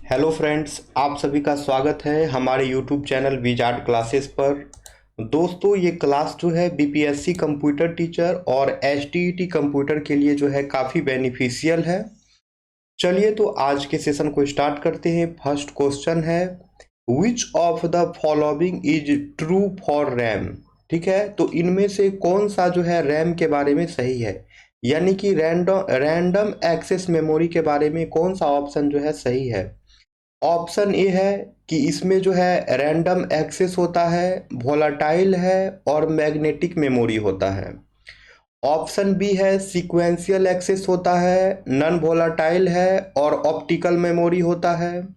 Hello friends, आप सभी का स्वागत है हमारे यूट्यूब चैनल विजार्ड क्लासेस पर। दोस्तों, ये क्लास जो है बीपीएससी कंप्यूटर टीचर और एचटीईटी कंप्यूटर के लिए जो है काफ़ी बेनिफिशियल है। चलिए तो आज के सेशन को स्टार्ट करते हैं। फर्स्ट क्वेश्चन है, which of the following is true for RAM. ठीक है, तो इनमें से कौन सा जो है रैम के बारे में सही है, यानी कि रैंडम एक्सेस मेमोरी के बारे में कौन सा ऑप्शन जो है सही है। ऑप्शन ए है कि इसमें जो है रैंडम एक्सेस होता है, वोलाटाइल है और मैग्नेटिक मेमोरी होता है। ऑप्शन बी है सीक्वेंशियल एक्सेस होता है, नॉन वोलाटाइल है और ऑप्टिकल मेमोरी होता है।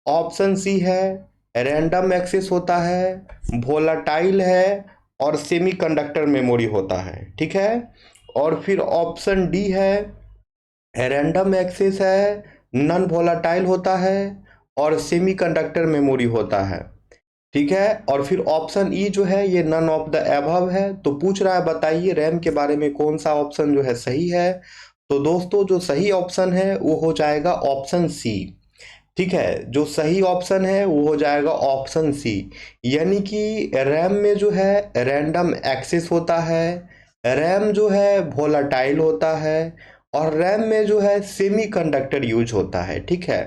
ऑप्शन सी है रैंडम एक्सेस होता है, वोलाटाइल है और सेमीकंडक्टर मेमोरी होता है। ठीक है, और फिर ऑप्शन डी है रैंडम एक्सेस है, नॉन वोलाटाइल होता है और सेमीकंडक्टर मेमोरी होता है। ठीक है, और फिर ऑप्शन ई जो है ये नन ऑफ द एबव है। तो पूछ रहा है बताइए रैम के बारे में कौन सा ऑप्शन जो है सही है। तो दोस्तों, जो सही ऑप्शन है वो हो जाएगा ऑप्शन सी। ठीक है, जो सही ऑप्शन है वो हो जाएगा ऑप्शन सी, यानी कि रैम में जो है रैंडम एक्सेस होता है, रैम जो है वोलाटाइल होता है और रैम में जो है सेमीकंडक्टर यूज होता है। ठीक है,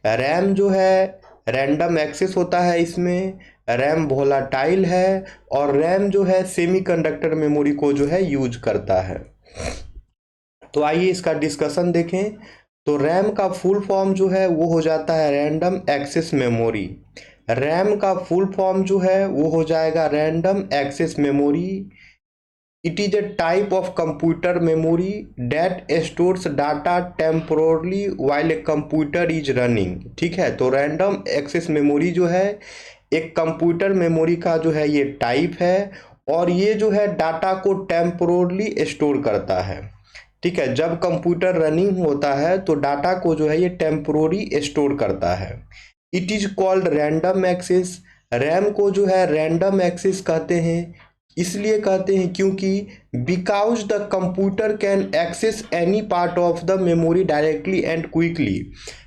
रैम जो है रैंडम एक्सेस होता है, इसमें रैम वोलाटाइल है और रैम जो है सेमीकंडक्टर मेमोरी को जो है यूज करता है। तो आइए इसका डिस्कशन देखें। तो रैम का फुल फॉर्म जो है वो हो जाता है रैंडम एक्सेस मेमोरी। रैम का फुल फॉर्म जो है वो हो जाएगा random access memory. It is a type of computer memory that stores data temporarily while a computer is running. ठीक है, तो रैंडम एक्सेस मेमोरी जो है एक कंप्यूटर मेमोरी का जो है ये टाइप है और ये जो है डाटा को टेम्पोरली स्टोर करता है। ठीक है, जब कंप्यूटर रनिंग होता है तो डाटा को जो है ये टेम्पोररी स्टोर करता है। It is called random access. RAM को जो है रैंडम एक्सेस कहते हैं, इसलिए कहते हैं क्योंकि because the computer can access any part of the memory directly and quickly.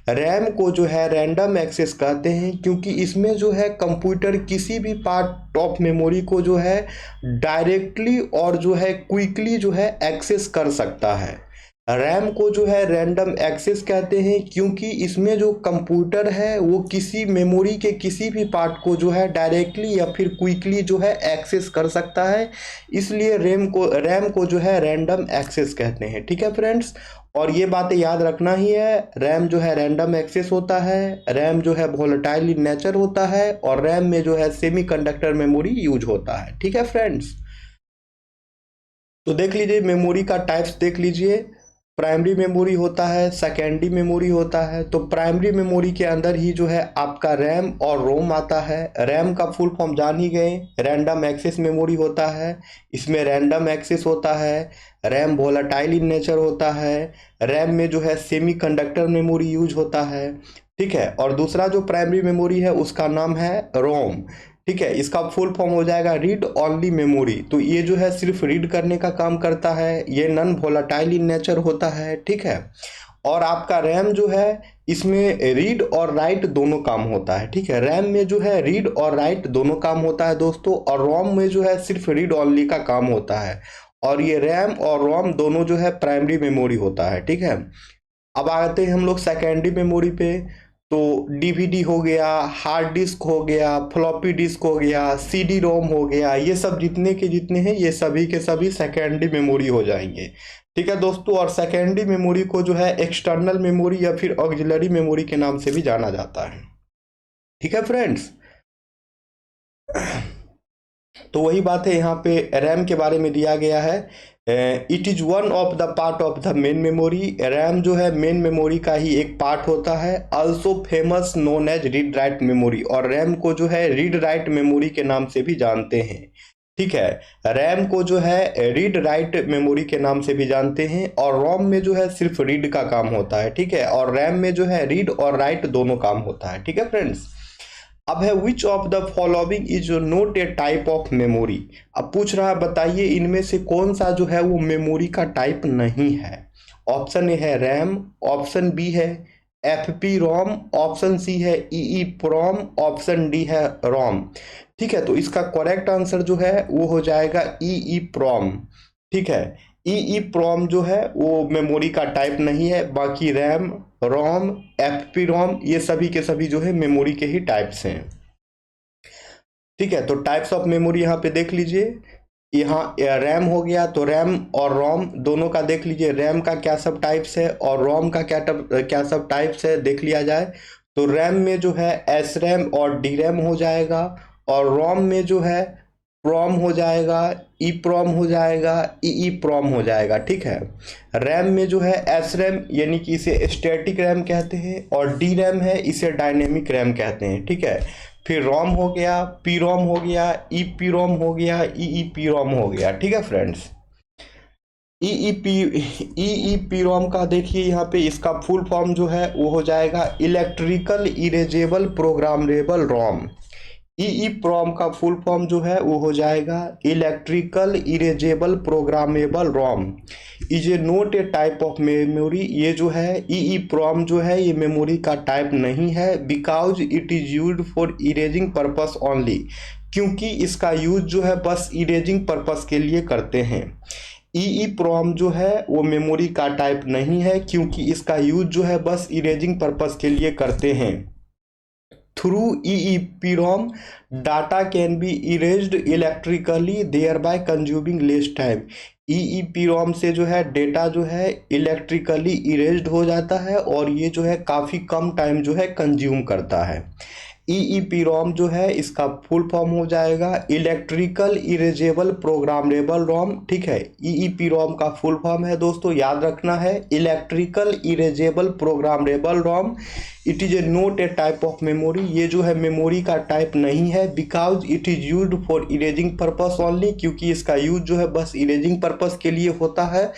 RAM को जो है रैंडम एक्सेस कहते हैं क्योंकि इसमें जो है कंप्यूटर किसी भी पार्ट ऑफ मेमोरी को जो है डायरेक्टली और जो है क्विकली जो है एक्सेस कर सकता है। रैम को जो है रैंडम एक्सेस कहते हैं क्योंकि इसमें जो कंप्यूटर है वो किसी मेमोरी के किसी भी पार्ट को जो है डायरेक्टली या फिर क्विकली जो है एक्सेस कर सकता है, इसलिए रैम को जो है रैंडम एक्सेस कहते हैं। ठीक है फ्रेंड्स, और ये बातें याद रखना ही है। रैम जो है रैंडम एक्सेस होता है, रैम जो है वोलेटाइल इन नेचर होता है और रैम में जो है सेमीकंडक्टर मेमोरी यूज होता है। ठीक है फ्रेंड्स, तो देख लीजिए मेमोरी का टाइप्स देख लीजिए। प्राइमरी मेमोरी होता है, सेकेंडरी मेमोरी होता है। तो प्राइमरी मेमोरी के अंदर ही जो है आपका रैम और रोम आता है। रैम का फुल फॉर्म जान ही गए, रैंडम एक्सेस मेमोरी होता है, इसमें रैंडम एक्सेस होता है, रैम वोलाटाइल इन नेचर होता है, रैम में जो है सेमी कंडक्टर मेमोरी यूज होता है। ठीक है, और दूसरा जो प्राइमरी मेमोरी है उसका नाम है रोम। ठीक है, इसका फुल फॉर्म हो जाएगा रीड ओनली मेमोरी। तो ये जो है सिर्फ रीड करने का काम करता है, ये नॉन वोलाटाइल इन नेचर होता है। ठीक है, और आपका रैम जो है इसमें रीड और राइट दोनों काम होता है। ठीक है, रैम में जो है रीड और राइट दोनों काम होता है दोस्तों, और रोम में जो है सिर्फ रीड ओनली का काम होता है। और ये रैम और रोम दोनों जो है प्राइमरी मेमोरी होता है। ठीक है, अब आते हैं हम लोग सेकेंडरी मेमोरी पे। तो डीवीडी हो गया, हार्ड डिस्क हो गया, फ्लॉपी डिस्क हो गया, सीडी रोम हो गया, ये सब जितने के जितने हैं ये सभी के सभी सेकेंडरी मेमोरी हो जाएंगे। ठीक है दोस्तों, और सेकेंडरी मेमोरी को जो है एक्सटर्नल मेमोरी या फिर ऑक्सिलरी मेमोरी के नाम से भी जाना जाता है। ठीक है फ्रेंड्स, तो वही बात है, यहाँ पे रैम के बारे में दिया गया है। It is one of the part of the main memory. RAM जो है मेन मेमोरी का ही एक पार्ट होता है, also famous known as read write memory. और रैम को जो है रीड राइट मेमोरी के नाम से भी जानते हैं। ठीक है, रैम को जो है रीड राइट मेमोरी के नाम से भी जानते हैं, और रोम में जो है सिर्फ रीड का काम होता है। ठीक है, और रैम में जो है रीड और राइट दोनों काम होता है। ठीक है फ्रेंड्स, अब है which of the following is note A type of memory. अब पूछ रहा है बताइए इनमें से कौन सा जो है वो मेमोरी का टाइप नहीं है। ऑप्शन ए है रैम, ऑप्शन बी है F P ROM, option C है ई प्रोम, ऑप्शन डी है रोम। ठीक है, तो इसका करेक्ट आंसर जो है वो हो जाएगा ई प्रोम। ठीक है, ई प्रोम जो है वो मेमोरी का टाइप नहीं है, बाकी रैम, रोम, एफ पी रोम ये सभी के सभी जो है मेमोरी के ही टाइप्स हैं। ठीक है, तो टाइप्स ऑफ मेमोरी यहाँ पे देख लीजिए। यहाँ रैम हो गया, तो रैम और रोम दोनों का देख लीजिए, रैम का क्या सब टाइप्स है और रोम का क्या सब टाइप्स है देख लिया जाए। तो रैम में जो है एस रैम और डी रैम हो जाएगा, और रोम में जो है प्रोम हो जाएगा, ई प्रोम हो जाएगा, ई प्रोम हो जाएगा। ठीक है, रैम में जो है एस रैम यानी कि इसे स्टैटिक रैम कहते हैं, और डी रैम है इसे डायनेमिक रैम कहते हैं। ठीक है, फिर रोम हो गया, पी रोम हो गया, ई पी रोम हो गया, ई पी रोम हो गया। ठीक है फ्रेंड्स, ई पी रोम का देखिए यहाँ पे इसका फुल फॉर्म जो है वो हो जाएगा इलेक्ट्रिकल इरेजेबल प्रोग्रामेबल रोम। ई प्रोम का फुल फॉर्म जो है वो हो जाएगा electrical erasable programmable Rome. Is a note A type of memory. ये जो है ई प्रोम जो है ये मेमोरी का टाइप नहीं है, because it is used for erasing purpose only, क्योंकि इसका यूज जो है बस इरेजिंग पर्पस के लिए करते हैं। ई प्रोम जो है वो मेमोरी का टाइप नहीं है, क्योंकि इसका यूज जो है बस इरेजिंग पर्पस के लिए करते हैं। Through EEPROM, data can be erased electrically, thereby consuming less time. EEPROM से जो है डेटा जो है इलेक्ट्रिकली इरेज्ड हो जाता है, और ये जो है काफ़ी कम टाइम जो है कंज्यूम करता है। EEPROM जो है इसका फुल फॉर्म हो जाएगा इलेक्ट्रिकल इरेजेबल प्रोग्रामेबल रोम। ठीक है, EEPROM का फुल फॉर्म है दोस्तों, याद रखना है, electrical erasable programmable Rome. It is A note A type of memory. ये जो है मेमोरी का टाइप नहीं है, because it is used for erasing purpose only, क्योंकि इसका यूज जो है बस इरेजिंग पर्पस के लिए होता है।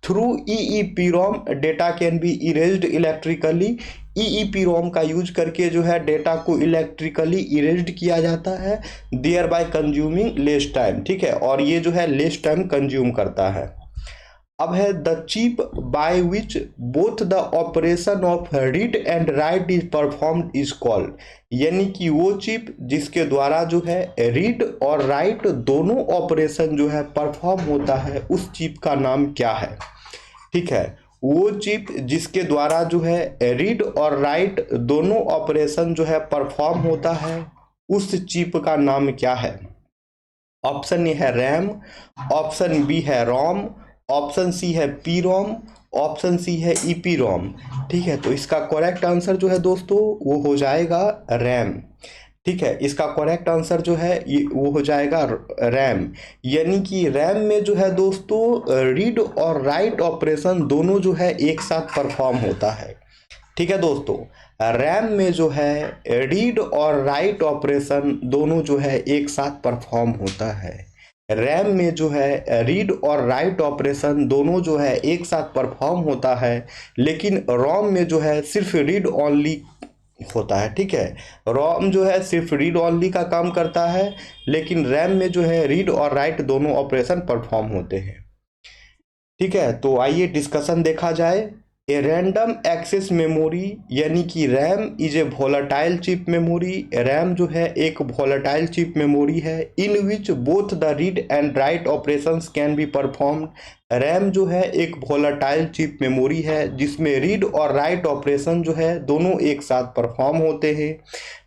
Through EEPROM data can be erased electrically. EEPROM का यूज करके जो है डेटा को इलेक्ट्रिकली इरेज्ड किया जाता है, thereby consuming less time. ठीक है, और ये जो है लेस टाइम कंज्यूम करता है। अब है the chip by which both the operation of read and right is performed is called. यानी कि वो चिप जिसके द्वारा जो है रीड और राइट दोनों ऑपरेशन जो है परफॉर्म होता है, उस चिप का नाम क्या है। ठीक है, वो चिप जिसके द्वारा जो है रीड और राइट दोनों ऑपरेशन जो है परफॉर्म होता है, उस चिप का नाम क्या है। ऑप्शन ए है रैम, ऑप्शन बी है रोम, ऑप्शन सी है पी रोम, ऑप्शन सी है ई पी रोम। ठीक है, तो इसका करेक्ट आंसर जो है दोस्तों वो हो जाएगा रैम। ठीक है, इसका करेक्ट आंसर जो है ये वो हो जाएगा रैम। यानी कि रैम में जो है दोस्तों रीड और राइट ऑपरेशन दोनों जो है एक साथ परफॉर्म होता है। ठीक है दोस्तों, रैम में जो है रीड और राइट ऑपरेशन दोनों जो है एक साथ परफॉर्म होता है। रैम में जो है रीड और राइट ऑपरेशन दोनों जो है एक साथ परफॉर्म होता है, लेकिन रोम में जो है सिर्फ रीड ओनली होता है। ठीक है, रोम जो है सिर्फ रीड ओनली का काम करता है, लेकिन रैम में जो है रीड और राइट दोनों ऑपरेशन परफॉर्म होते हैं। ठीक है, तो आइए डिस्कशन देखा जाए। ए रैंडम एक्सेस मेमोरी यानी कि RAM is a volatile chip memory. RAM जो है एक वोलेटाइल चिप मेमोरी है, in which both the read and write operations can be performed. RAM जो है एक वोलेटाइल चिप मेमोरी है जिसमें रीड और राइट ऑपरेशन जो है दोनों एक साथ परफॉर्म होते हैं।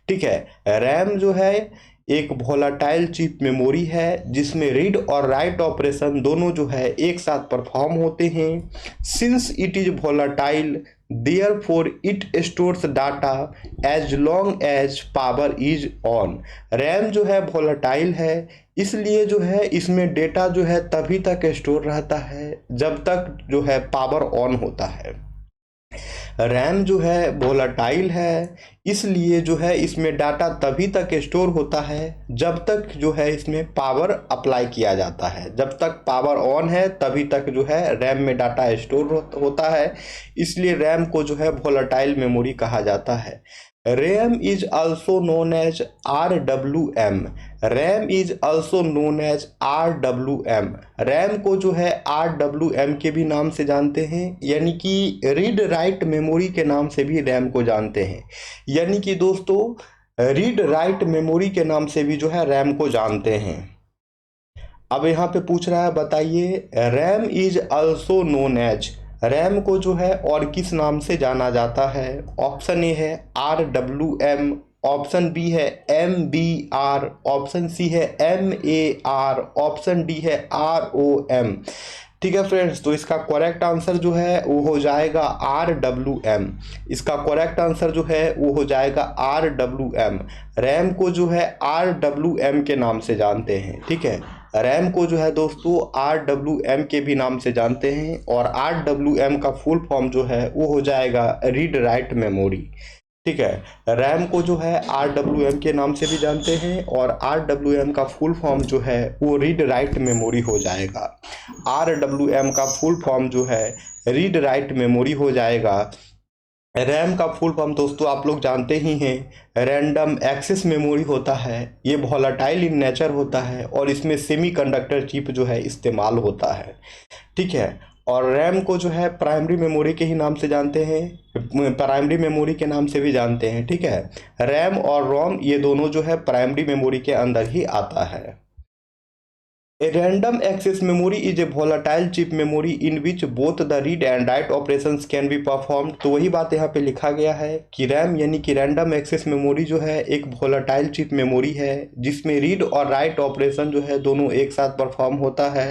ठीक है, रैम जो है एक वोलेटाइल चिप मेमोरी है जिसमें रीड और राइट ऑपरेशन दोनों जो है एक साथ परफॉर्म होते हैं। Since it is volatile, therefore it stores data as long as power is on. RAM जो है वोलेटाइल है, इसलिए जो है इसमें डेटा जो है तभी तक स्टोर रहता है जब तक जो है पावर ऑन होता है। रैम जो है वोलेटाइल है, इसलिए जो है इसमें डाटा तभी तक स्टोर होता है जब तक जो है इसमें पावर अप्लाई किया जाता है। जब तक पावर ऑन है तभी तक जो है रैम में डाटा स्टोर होता है, इसलिए रैम को जो है वोलेटाइल मेमोरी कहा जाता है। RAM is also known as RWM। RAM is also known as RWM। RAM को जो है RWM के भी नाम से जानते हैं, यानी कि रीड राइट मेमोरी के नाम से भी RAM को जानते हैं। यानी कि दोस्तों रीड राइट मेमोरी के नाम से भी जो है RAM को जानते हैं। अब यहाँ पे पूछ रहा है, बताइए RAM is also known as, RAM को जो है और किस नाम से जाना जाता है? ऑप्शन ए है RWM, ऑप्शन बी है MBR, ऑप्शन सी है MAR, ऑप्शन डी है ROM। ठीक है फ्रेंड्स, तो इसका करेक्ट आंसर जो है वो हो जाएगा RWM। इसका करेक्ट आंसर जो है वो हो जाएगा RWM। रैम को जो है RWM के नाम से जानते हैं। ठीक है, रैम को जो है दोस्तों RWM के भी नाम से जानते हैं, और RWM का फुल फॉर्म जो है वो हो जाएगा रीड राइट मेमोरी। ठीक है, रैम को जो है RWM के नाम से भी जानते हैं, और RWM का फुल फॉर्म जो है वो रीड राइट मेमोरी हो जाएगा। RWM का फुल फॉर्म जो है रीड राइट मेमोरी हो जाएगा। रैम का फुल फॉर्म दोस्तों आप लोग जानते ही हैं, रैंडम एक्सेस मेमोरी होता है। ये वोलेटाइल इन नेचर होता है और इसमें सेमीकंडक्टर चिप जो है इस्तेमाल होता है। ठीक है, और रैम को जो है प्राइमरी मेमोरी के ही नाम से जानते हैं, प्राइमरी मेमोरी के नाम से भी जानते हैं। ठीक है, रैम और रोम ये दोनों जो है प्राइमरी मेमोरी के अंदर ही आता है। A random access memory is a volatile chip memory in which both the read and write operations can be performed। तो वही बात यहाँ पे लिखा गया है कि रैम यानी कि रैंडम एक्सेस मेमोरी जो है एक वोलेटाइल चिप मेमोरी है जिसमें रीड और राइट ऑपरेशन जो है दोनों एक साथ परफॉर्म होता है।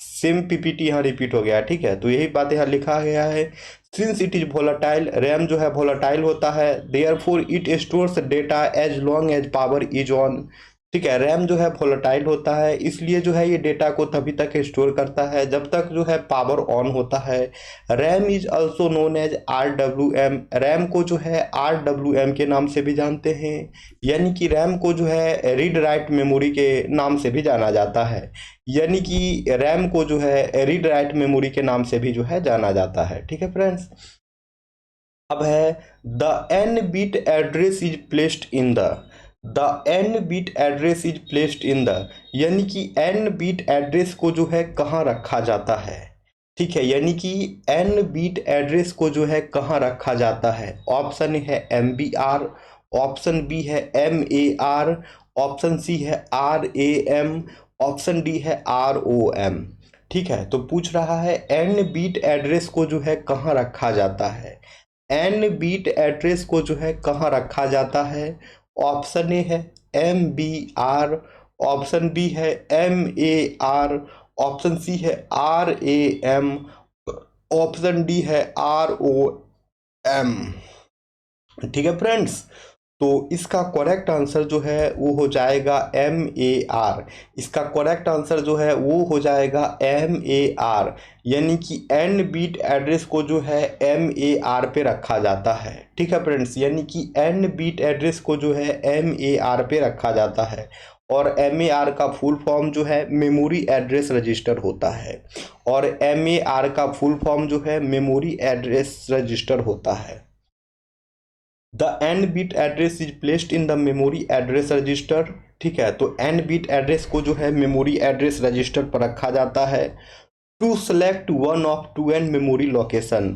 सेम पीपीटी यहाँ रिपीट हो गया। ठीक है, तो यही बात यहाँ लिखा गया है। Since it is volatile, RAM जो है वोलेटाइल होता है, therefore it stores data as long as power is on. ठीक है, रैम जो है वोलेटाइल होता है, इसलिए जो है ये डेटा को तभी तक स्टोर करता है जब तक जो है पावर ऑन होता है। RAM is also known as RWM। RAM को जो है RWM के नाम से भी जानते हैं, यानी कि रैम को जो है रीड राइट मेमोरी के नाम से भी जाना जाता है। यानी कि रैम को जो है रीड राइट मेमोरी के नाम से भी जो है जाना जाता है। ठीक है फ्रेंड्स, अब है the n bit address is placed in the n bit address is placed in the, यानी कि n बिट एड्रेस को जो है कहाँ रखा जाता है। ठीक है, यानी कि n बिट एड्रेस को जो है कहाँ रखा जाता है। ऑप्शन है MBR, ऑप्शन बी है MAR, ऑप्शन सी है RAM, ऑप्शन डी है ROM। ठीक है, तो पूछ रहा है n बिट एड्रेस को जो है कहाँ रखा जाता है। n बिट एड्रेस को जो है कहाँ रखा जाता है। ऑप्शन ए है MBR, ऑप्शन बी है MAR, ऑप्शन सी है RAM, ऑप्शन डी है ROM। ठीक है फ्रेंड्स, तो इसका करेक्ट आंसर जो है वो हो जाएगा MAR। इसका करेक्ट आंसर जो है वो हो जाएगा MAR, यानी कि n बिट एड्रेस को जो है MAR पे रखा जाता है। ठीक है फ्रेंड्स, यानी कि n बिट एड्रेस को जो है MAR पे रखा जाता है, और MAR का फुल फॉर्म जो है मेमोरी एड्रेस रजिस्टर होता है, और MAR का फुल फॉर्म जो है मेमोरी एड्रेस रजिस्टर होता है। The n bit address is placed in the memory address register. ठीक है, तो n बिट एड्रेस को जो है मेमोरी एड्रेस रजिस्टर पर रखा जाता है to select one of 2n memory location.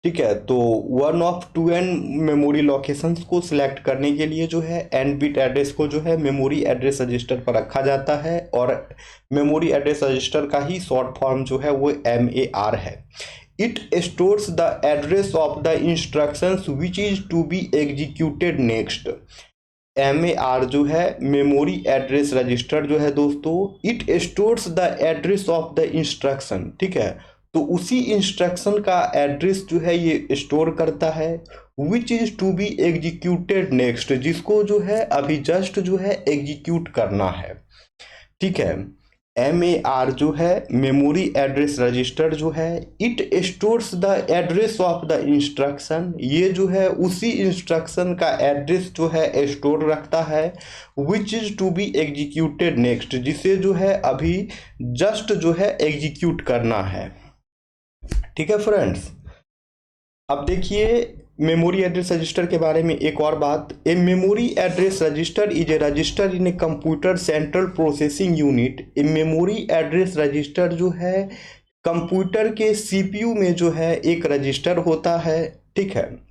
ठीक है, तो 1 ऑफ 2n मेमोरी लोकेशंस को सिलेक्ट करने के लिए जो है n बिट एड्रेस को जो है मेमोरी एड्रेस रजिस्टर पर रखा जाता है, और मेमोरी एड्रेस रजिस्टर का ही शॉर्ट फॉर्म जो है वो MAR है। It stores the address of the instructions which is to be executed next। MAR जो है मेमोरी एड्रेस रजिस्टर जो है दोस्तों, it stores the address of the instruction. ठीक है, तो उसी इंस्ट्रक्शन का एड्रेस जो है ये स्टोर करता है, which is to be executed next, जिसको जो है अभी जस्ट जो है एग्जीक्यूट करना है। ठीक है, MAR जो है मेमोरी एड्रेस रजिस्टर जो है, it stores the address of the instruction, ये जो है उसी इंस्ट्रक्शन का एड्रेस जो है स्टोर रखता है, which is to be executed next, जिसे जो है अभी जस्ट जो है एग्जीक्यूट करना है। ठीक है फ्रेंड्स, अब देखिए मेमोरी एड्रेस रजिस्टर के बारे में एक और बात। A memory address register is a register in a computer central processing unit. A memory address register जो है कंप्यूटर के सीपीयू में जो है एक रजिस्टर होता है। ठीक है,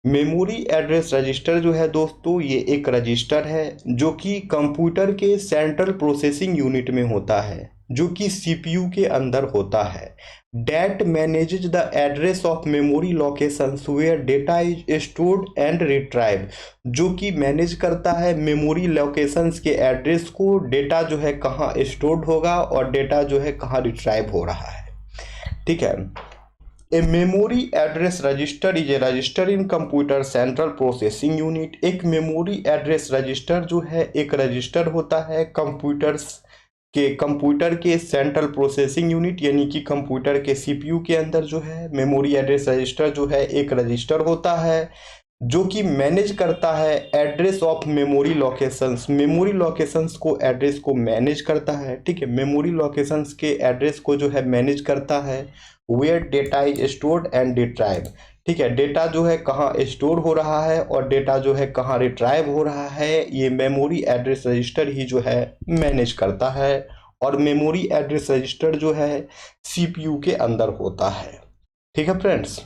मेमोरी एड्रेस रजिस्टर जो है दोस्तों ये एक रजिस्टर है जो कि कंप्यूटर के सेंट्रल प्रोसेसिंग यूनिट में होता है, जो कि सीपीयू के अंदर होता है। That manages the address of memory locations where data is stored and retrieve, जो कि मैनेज करता है मेमोरी लोकेशंस के एड्रेस को, डेटा जो है कहाँ स्टोर्ड होगा और डेटा जो है कहाँ रिट्राइव हो रहा है। ठीक है, a memory address register is a register in computer central processing unit. एक मेमोरी एड्रेस रजिस्टर जो है एक रजिस्टर होता है कंप्यूटर के सेंट्रल प्रोसेसिंग यूनिट, यानी कि कंप्यूटर के सीपीयू के अंदर जो है मेमोरी एड्रेस रजिस्टर जो है एक रजिस्टर होता है जो कि मैनेज करता है address of memory locations, memory locations को एड्रेस को मैनेज करता है। ठीक है, मेमोरी लोकेशंस के एड्रेस को जो है मैनेज करता है, where data is stored and retrieve. ठीक है, डेटा जो है कहाँ स्टोर हो रहा है और डेटा जो है कहाँ रिट्राइव हो रहा है, ये मेमोरी एड्रेस रजिस्टर ही जो है मैनेज करता है, और मेमोरी एड्रेस रजिस्टर जो है सीपीयू के अंदर होता है। ठीक है फ्रेंड्स,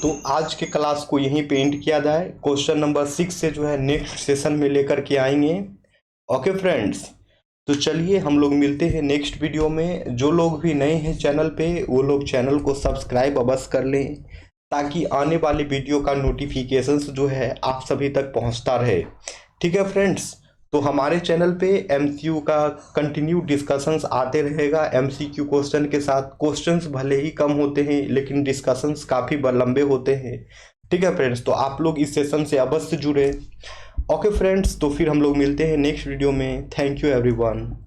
तो आज के क्लास को यहीं पे एंड किया जाए। क्वेश्चन नंबर 6 से जो है नेक्स्ट सेशन में लेकर के आएंगे। ओके फ्रेंड्स, तो चलिए हम लोग मिलते हैं नेक्स्ट वीडियो में। जो लोग भी नए हैं चैनल पे वो लोग चैनल को सब्सक्राइब अवश्य कर लें ताकि आने वाले वीडियो का नोटिफिकेशंस जो है आप सभी तक पहुंचता रहे। ठीक है फ्रेंड्स, तो हमारे चैनल पे एमसीक्यू का कंटिन्यू डिस्कशंस आते रहेगा। एमसीक्यू क्वेश्चन के साथ क्वेश्चंस भले ही कम होते हैं लेकिन डिस्कशंस काफ़ी लंबे होते हैं। ठीक है फ्रेंड्स, तो आप लोग इस सेशन से अवश्य जुड़े। ओके फ्रेंड्स, तो फिर हम लोग मिलते हैं नेक्स्ट वीडियो में। Thank you everyone.